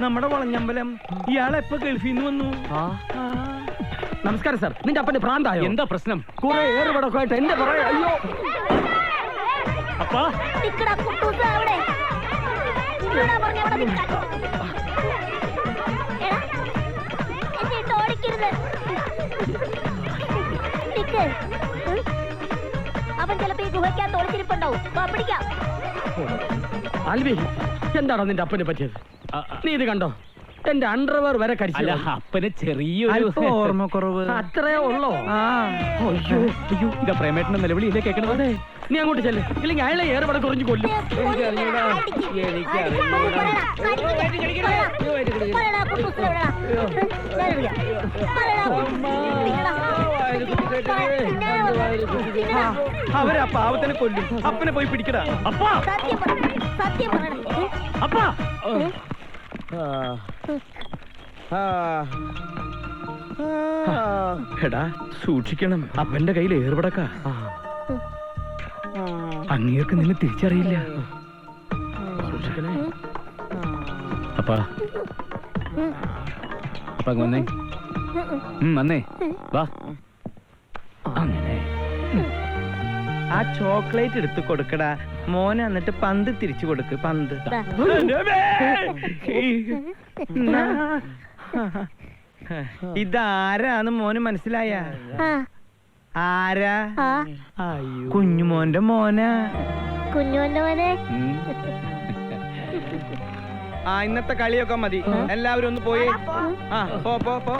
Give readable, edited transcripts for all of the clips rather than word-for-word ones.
നമ്മുടെ വളഞ്ഞമ്പലം ഇയാളെപ്പോ ഗൾഫിൽ നിന്ന് വന്നു. നമസ്കാരം സാർ. നിന്റെ അപ്പന്റെ ഭ്രാന്തായോ? എന്താ പ്രശ്നം? കുറെ ഏറുപടക്കമായിട്ട് എന്റെ പറയാ. അയ്യോ അപ്പാ അവൻ ചിലപ്പോ ഈ ഗുഹയ്ക്കകത്ത് ഒളിച്ചിരിപ്പുണ്ടാവും. പിടിക്കാം. ആൽബി, എന്താണോ നിന്റെ അപ്പനെ പറ്റിയത്? നീ ഇത് കണ്ടോ? എന്റെ അണ്ടർവെയർ വരെ കരിച്ചില്ല. അപ്പന് ചെറിയൊരു ഓർമ്മക്കുറവ് അത്രേ ഉള്ളോ? അയ്യോ അയ്യോ, ഇതാ പ്രേമേട്ടന്റെ നിലവിളിയില്ലേ കേൾക്കണത്? നീ അങ്ങോട്ട് ചെല്ല്, ഇല്ലെങ്കിൽ അയാളെ ഏറുപട കുറഞ്ഞു കൊല്ലും. അവരാ പാവത്തിനെ കൊല്ലും. അപ്പനെ പോയി പിടിക്കടാ. അപ്പാ അപ്പാ എടാ സൂക്ഷിക്കണം, അപ്പന്റെ കയ്യിൽ ഏർപടക്ക. അങ്ങേർക്ക് നിന്നെ തിരിച്ചറിയില്ല. സൂക്ഷിക്കണേ. അപ്പാ അപ്പ വന്നേ, വന്നേ വാ. അങ്ങനെ ആ ചോക്ലേറ്റ് എടുത്ത് കൊടുക്കടാ മോനെ, എന്നിട്ട് പന്ത് തിരിച്ചു കൊടുക്ക്. പന്ത് ഇതാരാന്ന് മോന് മനസ്സിലായ? ആരാ? കുഞ്ഞുമോന്റെ മോനാ. കുഞ്ഞുമോന്റെ മോനെ. ആ ഇന്നത്തെ കളിയൊക്കെ മതി, എല്ലാവരും ഒന്ന് പോയി. ആ പോ പോ പോ.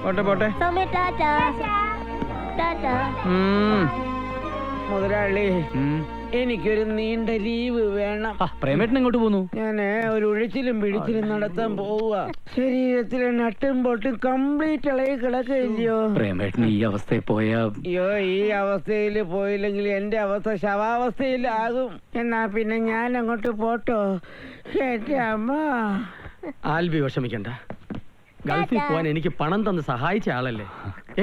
പോട്ടെ പോട്ടെ. മുതലാളി, എനിക്കൊരു നീണ്ട ലീവ് വേണം. പ്രേമേട്ടൻ എങ്ങോട്ട് പോന്നു? ഞാന് ഒരു ഉഴിച്ചിലും പിടിച്ചിലും നടത്താൻ പോവുക. ശരീരത്തിലെ നട്ടും പൊട്ടും കംപ്ലീറ്റ് ഇളകി കിടക്കില്ലയോ? പ്രേമേട്ടൻ ഈ അവസ്ഥയിൽ പോയാ? അയ്യോ, ഈ അവസ്ഥയിൽ പോയില്ലെങ്കിൽ എന്റെ അവസ്ഥ ശവാവസ്ഥയിലാകും. എന്നാ പിന്നെ ഞാൻ അങ്ങോട്ട് പോട്ടോ. അമ്മ ആൽബി വിഷമിക്കണ്ട. ഗൾഫിൽ പോവാൻ എനിക്ക് പണം തന്ന് സഹായിച്ച ആളല്ലേ,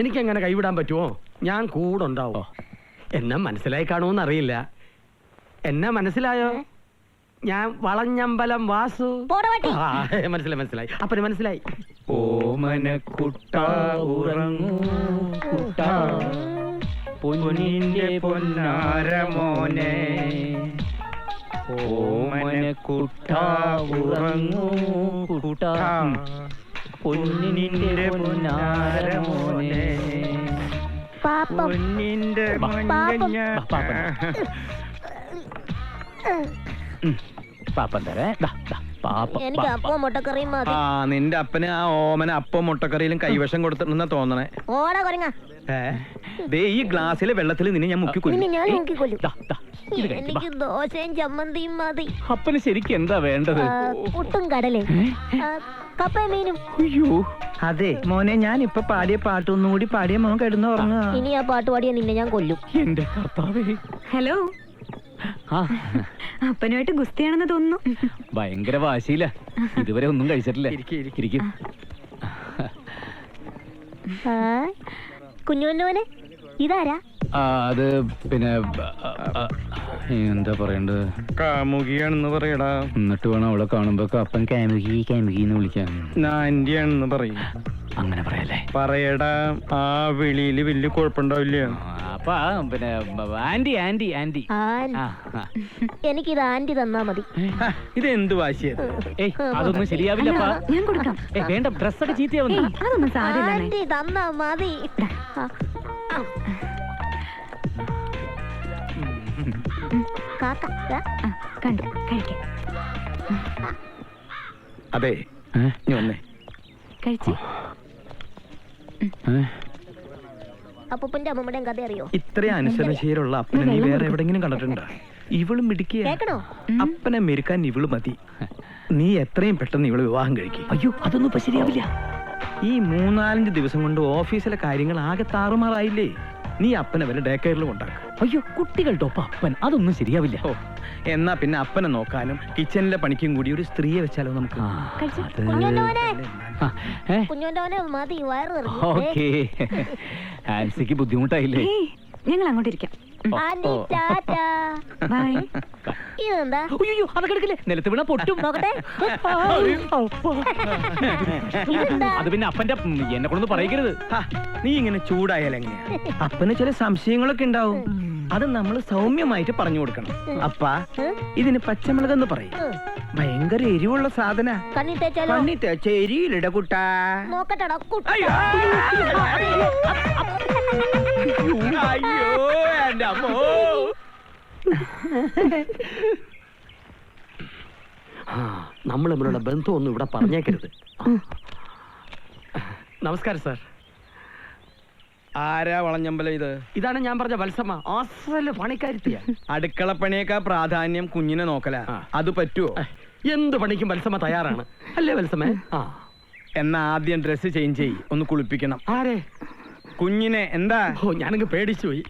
എനിക്കെങ്ങനെ കൈവിടാൻ പറ്റുമോ? ഞാൻ കൂടെ ഉണ്ടാവോ? എന്നെ മനസ്സിലായി കാണുമെന്ന് അറിയില്ല. എന്നെ മനസ്സിലായോ? ഞാൻ വളഞ്ഞമ്പലം വാസു. മനസ്സിലായി മനസ്സിലായി. അപ്പന് മനസ്സിലായി. ഓമനക്കുട്ടാ ഉറങ്ങൂ കുട്ടാ, പൊന്നിന്റെ പൊന്നാര മോനെ. ഓമനക്കുട്ടാ ഉറങ്ങൂ കുട്ടാ, പൊന്നിന്റെ പൊന്നാര മോനെ. പൊന്നിന്റെ പാപ്പൻ തരേ. എനിക്ക് അപ്പം മുട്ടക്കറിയും മതി. ആ നിന്റെ അപ്പന് ആ ഓമന അപ്പം മുട്ടക്കറിയിലും കൈവശം കൊടുത്തിട്ടുണ്ടെന്നാ തോന്നണേ. ഓടാ കൊരങ്ങ. ദേ ഈ ഗ്ലാസ്സിലെ വെള്ളത്തിൽ നിന്നെ ഞാൻ മുക്കിക്കൊല്ലും. എനിക്ക് ദോശയും ചമ്മന്തിയും മതി. അപ്പന് ശരിക്കും എന്താ വേണ്ടത്? പുട്ടും കടലേ, കപ്പയും മീനും. അയ്യോ അതെ മോനെ, ഞാൻ ഇപ്പൊ പാടിയ പാട്ടൊന്നും കൂടി പാടിയ മോൻ കിടന്ന് ഉറങ്ങുക. ഇനി ആ പാട്ട് പാടിയ നിന്നെ ഞാൻ കൊല്ലും. എന്റെ കർത്താവേ. ഹലോ, അപ്പനുമായിട്ട് ഗുസ്തിയാണെന്ന് തോന്നുന്നു. ഭയങ്കര വാശിയില്ല, ഇതുവരെ ഒന്നും കഴിച്ചിട്ടില്ല. ഇരിക്കും. കുഞ്ഞുമോനെ, ഇതാരാ? അത് പിന്നെ എന്താ പറയണ്ടത്? കാമുകിയാണെന്ന് പറയടാ. എന്നിട്ട് വേണം അവളെ കാണുമ്പോ അപ്പൻ കാമുകിന്ന് വിളിക്കാൻ. ആന്റിയാണെന്ന് പറയും. അങ്ങനെ പറയല്ലേ? പറയടാ, ആ വിളിയില് വലിയ കുഴപ്പമുണ്ടാവില്ല. അപ്പ പിന്നെ ആന്റി ആന്റി ആന്റി. എനിക്കിത് ആന്റി തന്നാ മതി. ഇതെന്ത് വാശിയത്? ഏയ് അതൊന്നും ശരിയാവില്ലപ്പാ. ഞാൻ കൊടുക്കാം. വേണ്ട, ഡ്രസ്സൊക്കെ ചീത്തയാവുന്നു. അതൊന്നും സാരമില്ല. ആന്റി തന്നാ മതി. അതെ, വന്നേ കഴിച്ചേ. അപ്പൂപ്പന്റെ അമ്മൂമ്മയുടെയും കഥ അറിയോ? ഇത്രയും അനുസരണശീലുള്ള അപ്പനെ നീ വേറെ എവിടെങ്കിലും കണ്ടിട്ടുണ്ടോ? ഇവള് മിടിക്കുക. അപ്പനെ മെരുക്കാൻ ഇവള് മതി. നീ എത്രയും പെട്ടെന്ന് ഇവള് വിവാഹം കഴിക്കും. അയ്യോ അതൊന്നും ഇപ്പൊ ശരിയാവില്ല. ഈ 3-4 ദിവസം കൊണ്ട് ഓഫീസിലെ കാര്യങ്ങൾ ആകെ താറുമാറായില്ലേ? നീ അപ്പനെ വരെ ഡേ കെയറിലും ഉണ്ടാക്കും. അയ്യോ കുട്ടികളുടെ ഒപ്പം അപ്പൻ, അതൊന്നും ശരിയാവില്ല. എന്നാ പിന്നെ അപ്പനെ നോക്കാനും കിച്ചണിലെ പണിക്കും കൂടി ഒരു സ്ത്രീയെ വെച്ചാലോ നമുക്ക്? കുഞ്ഞോന്റെ മതി, വയറ്. ഓക്കേ, ആൻസിക്ക് ബുദ്ധിമുട്ടായില്ലേ? ഞങ്ങൾ അങ്ങോട്ടിരിക്കാം. ബൈ. ഇതെന്താ അയ്യോ അതൊക്കെ എടുക്കില്ലേ, നിലത്ത് വീണ പൊട്ടും. നോക്കട്ടെ. ഇതെന്താ അത് പിന്നെ അപ്പന്റെ എന്നെ കൊണ്ടൊന്നും പറയിക്കരുത്. നീ ഇങ്ങനെ ചൂടായാൽ എങ്ങനെയാ? അപ്പന് ചില സംശയങ്ങളൊക്കെ ഉണ്ടാവും. അത് നമ്മൾ സൗമ്യമായിട്ട് പറഞ്ഞു കൊടുക്കണം. അപ്പ ഇതിന് പച്ചമുളക് എന്ന് പറയും. ഭയങ്കര എരിവുള്ള സാധന. കണ്ണി തേച്ചാലോ? കണ്ണി തേച്ച എരിയിലിട കുട്ടാ. നോക്കട്ടെടാ അയ്യോ എന്റെ അമ്മോ. നമ്മൾ തമ്മിലുള്ള ബന്ധമൊന്നും ഇവിടെ പറഞ്ഞേക്കരുത്. നമസ്കാരം സാർ. ആരാ വളഞ്ഞമ്പലം ഇത്? ഇതാണ് ഞാൻ പറഞ്ഞ വത്സമ്മ, അസല് പണിക്കാരുത്തിയാ. അടുക്കള പണിയേക്കാ പ്രാധാന്യം കുഞ്ഞിനെ നോക്കല. അത് പറ്റുമോ? എന്ത് പണിക്കും വത്സമ്മ തയ്യാറാണ്, അല്ലേ വത്സമ്മേ? ആ, എന്നാ ആദ്യം ഡ്രസ് ചേഞ്ച് ചെയ്യ്, ഒന്ന് കുളിപ്പിക്കണം. ആരെ? കുഞ്ഞിനെ. എന്താ? ഓ, ഞാനങ്ങ് പേടിച്ചു പോയി.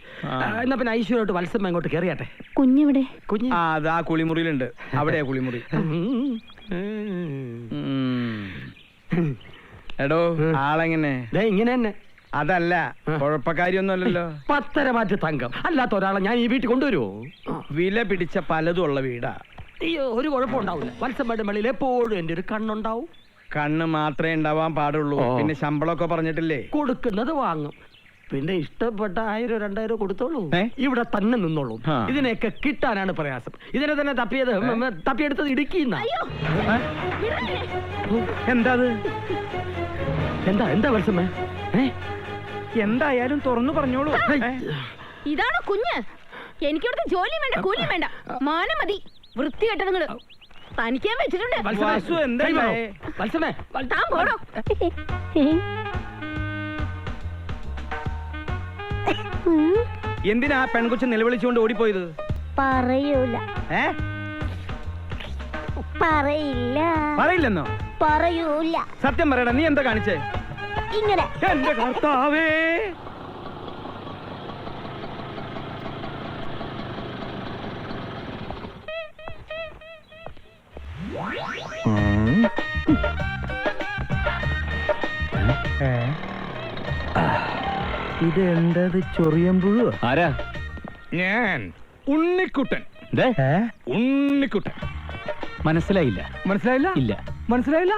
എന്നാ പിന്നെ ഐശ്വര്യോട്ട് വത്സമ്മ ഇങ്ങോട്ട് കയറിയാട്ടെ. കുഞ്ഞെവിടെ? കുഞ്ഞ് ആ അതാ കുളിമുറിയിലുണ്ട്. അവിടെയാ കുളിമുറി. എടോ ആളെങ്ങനെ? ദേ ഇങ്ങനെ തന്നെ. അതല്ല, കുഴപ്പക്കാരിയൊന്നും അല്ലല്ലോ. 10 മാറ്റ് തങ്കം അല്ലാത്ത ഒരാളെ ഞാൻ ഈ വീട്ടിൽ കൊണ്ടുവരുമോ? വില പിടിച്ച പലതും ഉള്ള വീടാ. അയ്യോ, ഒരു കുഴപ്പമുണ്ടാവില്ല. വത്സമ്മയുടെ മള്ളിൽ എപ്പോഴും എന്റെ ഒരു കണ്ണുണ്ടാവും. കണ്ണ് മാത്രമേ ഉണ്ടാവാൻ പാടുള്ളൂ. പിന്നെ ശമ്പളമൊക്കെ പറഞ്ഞിട്ടില്ലേ? കൊടുക്കുന്നത് വാങ്ങും. പിന്നെ ഇഷ്ടപ്പെട്ട 1000-2000 കൊടുത്തോളൂ. ഏ? ഇവിടെ തന്നെ നിന്നോളൂ. ആ. ഇതിനെയൊക്കെ കിട്ടാനാണ് പ്രയാസം. ഇതിനെ തന്നെ തപ്പിയെടുത്തത് ഇടുക്കിന്ന. എന്താ അത്? എന്താ വത്സമ്മേ? എന്തായാലും തുറന്നു പറഞ്ഞോളൂ. ഇതാണോ കുഞ്ഞ്? എനിക്കിവിടുത്തെ ജോലിയും വേണ്ട കൂലിയും വേണ്ട, മാനം മതി. വൃത്തികെട്ട നിങ്ങള് തനിക്കാൻ വെച്ചിട്ടുണ്ട്. വാസു, എന്താ ഇതായേ? വത്സമ്മേ, താൻ പോടോ. എന്തിനാ ആ പെൺകൊച്ച് നിലവിളിച്ചുകൊണ്ട് ഓടിപ്പോയത്? പറയൂല. ഏ? പറയില്ല. പറയില്ലെന്നോ? പറയൂല. സത്യം പറയടാ, നീ എന്താ കാണിച്ചേ? ഇങ്ങനെ എന്റെ കർത്താവേ. ഇതെന്തത്? ചൊറിയമ്പുഴോ? ആരാ? ഞാൻ ഉണ്ണിക്കുട്ടൻ. ഉണ്ണിക്കുട്ടൻ മനസ്സിലായില്ല. മനസ്സിലായില്ല? ഇല്ല. മനസ്സിലായില്ല?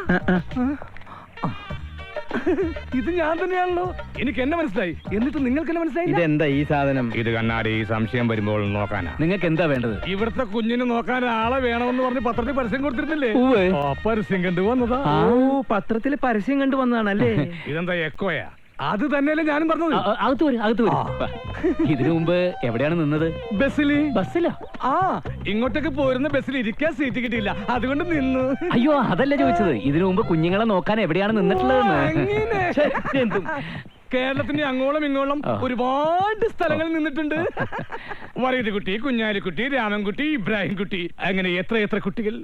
ഇത് ഞാൻ തന്നെയാണല്ലോ. എനിക്ക് എന്നെ മനസ്സിലായി, എന്നിട്ട് നിങ്ങൾക്ക് എന്നെ മനസ്സിലായില്ല? ഇതെന്താ ഈ സാധനം? ഇത് കണ്ണാടി സംശയം വരുമ്പോൾ നോക്കാനാ. നിങ്ങൾക്ക് എന്താ വേണ്ടത്? ഇവിടുത്തെ കുഞ്ഞിനെ നോക്കാൻ ആളെ വേണമെന്ന് പറഞ്ഞ് പത്രത്തിൽ പരസ്യം കൊടുത്തിരുന്നില്ലേ? ഉവ്വ്. ആ പരസ്യം കണ്ടു വന്നതാ. ഓ, പത്രത്തില് പരസ്യം കണ്ടു വന്നതാണല്ലേ? ഇതെന്താ എക്കോയാ? അത് തന്നെയല്ലേ ഞാനും പറഞ്ഞത്. അകത്ത് വരും. ഇതിനു മുമ്പ് എവിടെയാണ് നിന്നത്? ബസ്സില്. ബസ്സിലോ? ആ, ഇങ്ങോട്ടേക്ക് പോരുന്ന ബസ്സിൽ ഇരിക്കാൻ സീറ്റ് കിട്ടിയില്ല, അതുകൊണ്ട് നിന്നു. അയ്യോ അതല്ല ചോദിച്ചത്. ഇതിനു മുമ്പ് കുഞ്ഞുങ്ങളെ നോക്കാൻ എവിടെയാണ് നിന്നിട്ടുള്ളതെന്ന്. അങ്ങനെ. എന്തും. കേരളത്തിന്റെ അങ്ങോളം ഇങ്ങോളം ഒരുപാട് സ്ഥലങ്ങളിൽ നിന്നിട്ടുണ്ട്. വറീതുകുട്ടി, കുഞ്ഞാലിക്കുട്ടി, രാമൻകുട്ടി, ഇബ്രാഹിംകുട്ടി, അങ്ങനെ എത്ര കുട്ടികൾ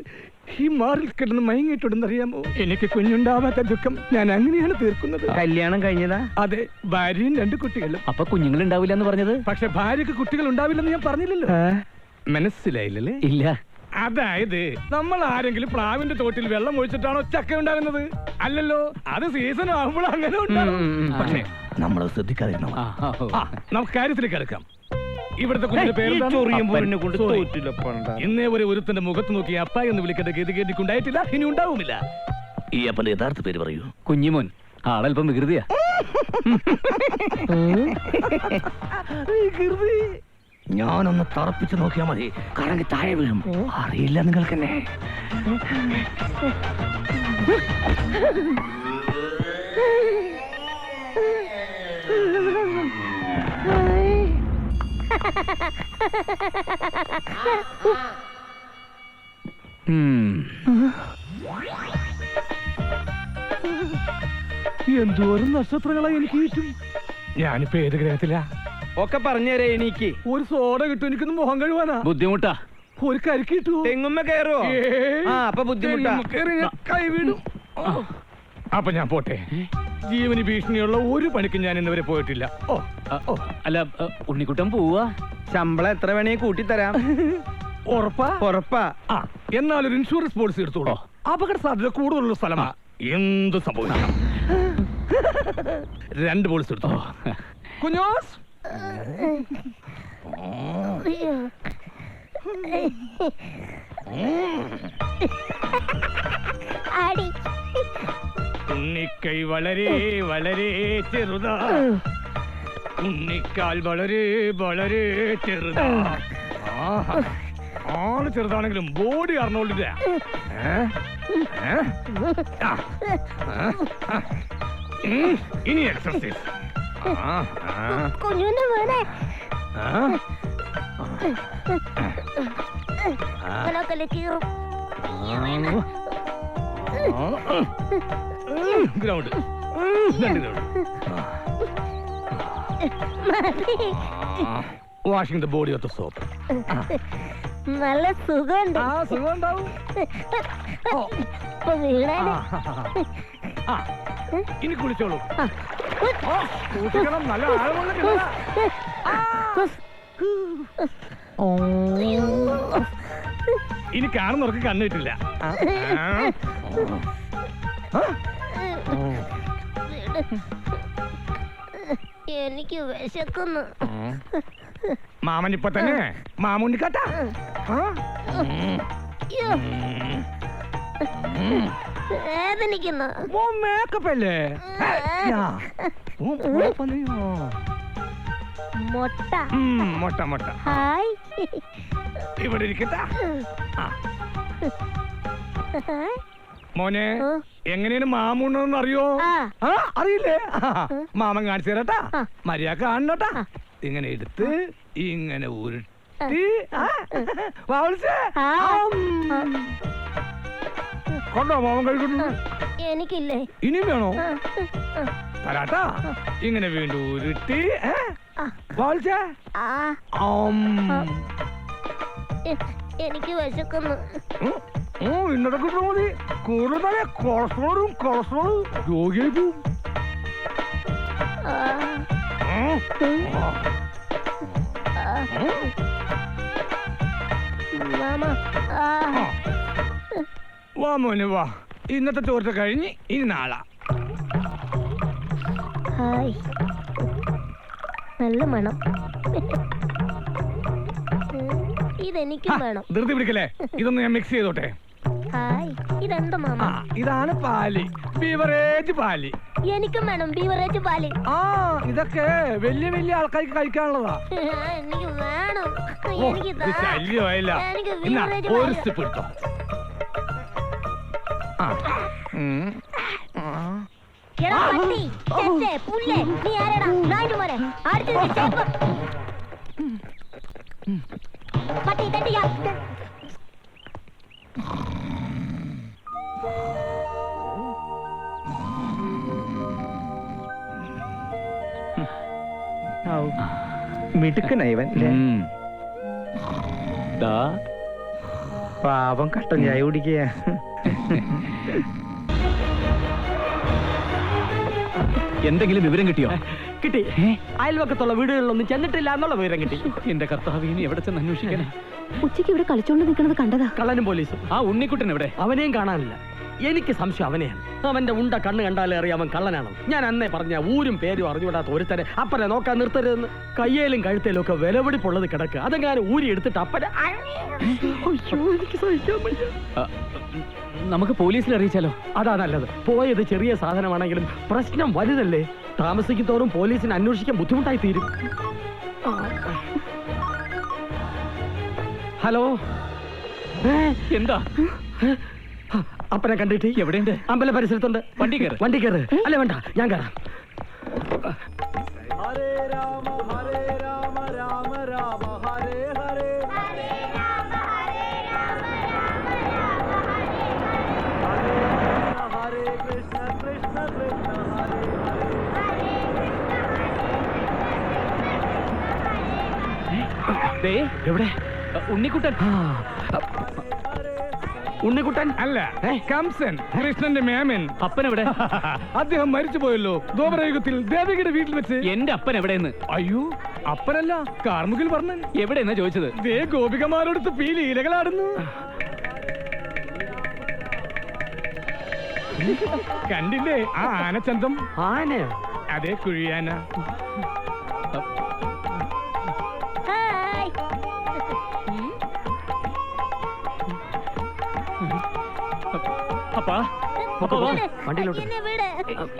ഈ മാറിൽ കിടന്ന് മയങ്ങിയിട്ടുണ്ടെന്നറിയാമോ? എനിക്ക് കുഞ്ഞുണ്ടാവാത്ത ദുഃഖം ഞാൻ അങ്ങനെയാണ് തീർക്കുന്നത്. കല്യാണം കഴിഞ്ഞതാ? അതെ, ഭാര്യയും 2 കുട്ടികളും. അപ്പൊ കുഞ്ഞുങ്ങൾ ഉണ്ടാവില്ല എന്ന് പറഞ്ഞത്? പക്ഷെ ഭാര്യക്ക് കുട്ടികൾ ഉണ്ടാവില്ലെന്ന് ഞാൻ പറഞ്ഞില്ലല്ലോ. മനസ്സിലായില്ലല്ലേ? ഇല്ല. അതായത് നമ്മൾ ആരെങ്കിലും പ്ലാവിന്റെ തോട്ടിൽ വെള്ളം ഒഴിച്ചിട്ടാണോ ചക്ക ഉണ്ടാകുന്നത്? അല്ലല്ലോ, അത് സീസൺ ആകുമ്പോൾ അങ്ങനെ ഉണ്ടാകും. പക്ഷേ നമ്മളത് ശ്രദ്ധിക്കാതിരുന്ന നമുക്ക് കാര്യത്തിലേക്ക് എടുക്കാം. ഇവിടുത്തെ കുഞ്ഞിന്റെ പേര് ഇന്നേ വരെ ഒരുത്തന്റെ മുഖത്ത് നോക്കി അപ്പ എന്ന് വിളിക്കേണ്ട ഗതി ഉണ്ടായിട്ടില്ല, ഇനി ഉണ്ടാവുമില്ല. ഈ അപ്പന്റെ യഥാർത്ഥ പേര് പറയൂ. കുഞ്ഞിമോൻ. ആളല്പം വികൃതിയാ. ഞാനൊന്ന് തറപ്പിച്ച് നോക്കിയാ മതി, കറങ്ങി താഴെ വീഴും. അറിയില്ല നിങ്ങൾക്കെന്നെ. എന്തോരം നക്ഷത്രങ്ങളാ എനിക്ക് ചുറ്റും. ഞാനിപ്പോ ഏത് ഗ്രഹത്തിലാ? ഒക്കെ പറഞ്ഞുതരേ എനിക്ക്. ഒരു സോഡ കിട്ടും, എനിക്കൊന്ന് മുഖം കഴുവാനാ. ബുദ്ധിമുട്ടാ. ഒരു കരിക്ക് കിട്ടുമോ? തെങ്ങുമ്മ കയറോ? ആ, അപ്പൊ ബുദ്ധിമുട്ടാ. കൈ വീടും. അപ്പൊ ഞാൻ പോട്ടെ. ജീവന് ഭീഷണിയുള്ള ഒരു പണിക്കും ഞാൻ ഇന്നുവരെ പോയിട്ടില്ല. അല്ല ഉണ്ണിക്കുട്ടൻ പോവാ. ശമ്പളം എത്ര വേണേ കൂട്ടിത്തരാം. ഉറപ്പാ? ഉറപ്പാ. എന്നാലൊരു ഇൻഷുറൻസ് പോളിസി എടുത്തോളൂ. അപകട സാധ്യത കൂടുതലുള്ള സ്ഥലമാ, എന്ത് സംഭവിക്കാം. 2 പോളിസി എടുത്തോ. കുഞ്ഞോസ്, ആടി. ഉണ്ണിക്കൈ വളരെ വളരെ ചെറുതാ, ഉണ്ണിക്കാൽ വളരെ വളരെ ചെറുതാ. ആഹാ. ആള് ചെറുതാണെങ്കിലും ബോഡി അറിഞ്ഞോളില്ല. ഇനി എക്സർസൈസ്. കുഞ്ഞുന്റെ മോനെ കീറും. Ground washing the body of the soap. നല്ല സുഖമുണ്ട്. സുഖം ഉണ്ടാവും. ഇപ്പൊ വീണേനെ. ഇനി കുളിച്ചോളൂ. കൂട്ടിക്കണം, നല്ല ആഴമുള്ള കിണറാ. ഇനി കാണുന്നവർക്ക് കണ്ണു കിട്ടില്ല. എനിക്ക് വിശക്കുന്നു. മാമൻ ഇപ്പൊ തന്നെ മാമുണ്ണിക്കാട്ടാ. വേദനിക്കുന്നു. മേക്കപ്പ് അല്ലേ? മൊട്ട. മൊട്ട മൊട്ട. ഹായ്. ഇവിടെ ഇരിക്കട്ടാ. മോനെ, എങ്ങനെയാണ് മാമൂണെന്ന് അറിയോ? അറിയില്ലേ? മാമൻ കാണിച്ചു തരട്ടാ. മര്യാദ കാണണട്ടാ. ഇങ്ങനെ എടുത്ത് ഇങ്ങനെ ഉരുട്ടി കൊണ്ടോ മാമൻ കഴിക്കുന്നു. എനിക്കില്ലേ? ഇനിയും വേണോ? തരാട്ടാ. ഇങ്ങനെ വീണ്ടും ഉരുട്ടി എനിക്ക് വിശക്കുന്നു. ഇന്നത്തെ കിട്ടുന്ന മതി. കൂടുതൽ കൊളസ്ട്രോളും രോഗിയായി പോവും. വാ മോനെ വാ. ഇന്നത്തെ ചോർച്ച കഴിഞ്ഞ് ഇനി നാളാ. ഹായ്. നല്ല മണം. ഇതെനിക്കും വേണം. ധൃതി പിടിക്കല്ലേ, ഇതൊന്ന് ഞാൻ മിക്സ് ചെയ്തോട്ടെ. ഹായ്. ഇതെന്താ മാമ? ഇതാണ് പാല്, ബീവറേജ് പാല്. എനിക്കും വേണം ബീവറേജ് പാല്. ഇതൊക്കെ വലിയ വലിയ ആൾക്കാർക്ക് കഴിക്കാനുള്ളതാ. എനിക്ക് വേണം. എനിക്ക് ശല്യമായില്ല. ഒരു സ്റ്റെപ്പ് എടുത്തോ. മിടുക്കനൈവൻ പാവം കട്ടൻ ചായ കുടിക്കുക. എന്തെങ്കിലും വിവരം കിട്ടിയോ? കിട്ടി. അയൽവക്കത്തുള്ള വീടുകളിലൊന്നും ചെന്നിട്ടില്ല എന്നുള്ള വിവരം കിട്ടി. എന്റെ കർത്താവ്, ഇനി എവിടെ ചെന്ന് അന്വേഷിക്കാനാ? ഉച്ചയ്ക്ക് ഇവിടെ കളിച്ചോണ്ട് നിൽക്കുന്നത് കണ്ടതാ. കള്ളനും പോലീസും. ആ ഉണ്ണിക്കുട്ടൻ എവിടെ? അവനെയും കാണാനില്ല. എനിക്ക് സംശയം അവനെയാണ്. അവന്റെ ഉണ്ട കണ്ണ് കണ്ടാലേ അറിയാം അവൻ കള്ളനാണ്. ഞാൻ അന്നേ പറഞ്ഞ ഊരും പേരും അറിഞ്ഞുകൂടാത്ത ഒരുത്തരെ അപ്പനെ നോക്കാൻ നിർത്തരുതെന്ന്. കയ്യേലും കഴുത്തേലും ഒക്കെ വിലപിടിപ്പുള്ളത് കിടക്കുക. അതെങ്ങാനും ഊരി എടുത്തിട്ട് അപ്പനെ എനിക്ക് സഹിക്കാൻ വയ്യ. നമുക്ക് പോലീസിൽ അറിയിച്ചാലോ? അതാ നല്ലത്. പോയത് ചെറിയ സാധനമാണെങ്കിലും പ്രശ്നം വലുതല്ലേ. താമസിക്കും തോറും പോലീസിന് അന്വേഷിക്കാൻ ബുദ്ധിമുട്ടായി തീരും. ഹലോ, എന്താ? അപ്പനെ കണ്ടിട്ട് എവിടെയുണ്ട്? അമ്പല പരിസരത്തുണ്ട്. വണ്ടി കയറ്. വണ്ടി കയറ്. അല്ല വേണ്ട, ഞാൻ കയറാം. ഹരേ രാമ രാമ രാമ ഹരേ ഹരേ. ഹരേ രാമ ഹരേ കൃഷ്ണ കൃഷ്ണ കൃഷ്ണ ഹരേ ഹരേ. എവിടെ ഉണ്ണിക്കുട്ടൻ? ഉണ്ണിക്കുട്ടൻ അല്ല, കംസൻ, കൃഷ്ണന്റെ മേമൻ. അപ്പൻ എവിടെ? അദ്ദേഹം മരിച്ചു പോയല്ലോ ദ്വാപരയുഗത്തിൽ ദേവകിയുടെ വീട്ടിൽ വെച്ച്. എന്റെ അപ്പൻ എവിടെയെന്ന്? അയ്യോ, അപ്പനല്ല, കാർമുകിൽ വർണ്ണൻ. എവിടെയെന്നാ ചോദിച്ചത്? ദേ ഗോപികമാരോടുത്ത് പീ ലീലകളാടുന്നു. കണ്ടില്ലേ ആ ആനച്ചന്തം? ആനയോ? അതേ കുഴിയാന. വാ. അപ്പൊ വാ. വണ്ടിയിലോട്ട്. എന്നെ വിട്.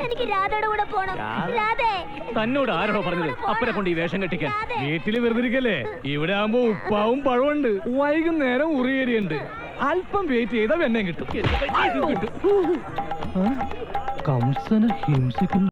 എനിക്ക് രാധയുടെ കൂടെ പോണം. രാധേ. തന്നോട് ആരോ പറഞ്ഞത് അപ്പനെ കൊണ്ട് ഈ വേഷം കെട്ടിക്കാൻ? വീട്ടില് വെറുതെ ഇരിക്കല്ലേ, ഇവിടെ ആകുമ്പോ ഉപ്പാവും പഴമുണ്ട്, വൈകുന്നേരം ഉറിയേരിയുണ്ട്. അല്പം വെയിറ്റ് ചെയ്താൽ വെണ്ണയും കിട്ടും. കംസനെ ഹിംസിക്കുന്നു.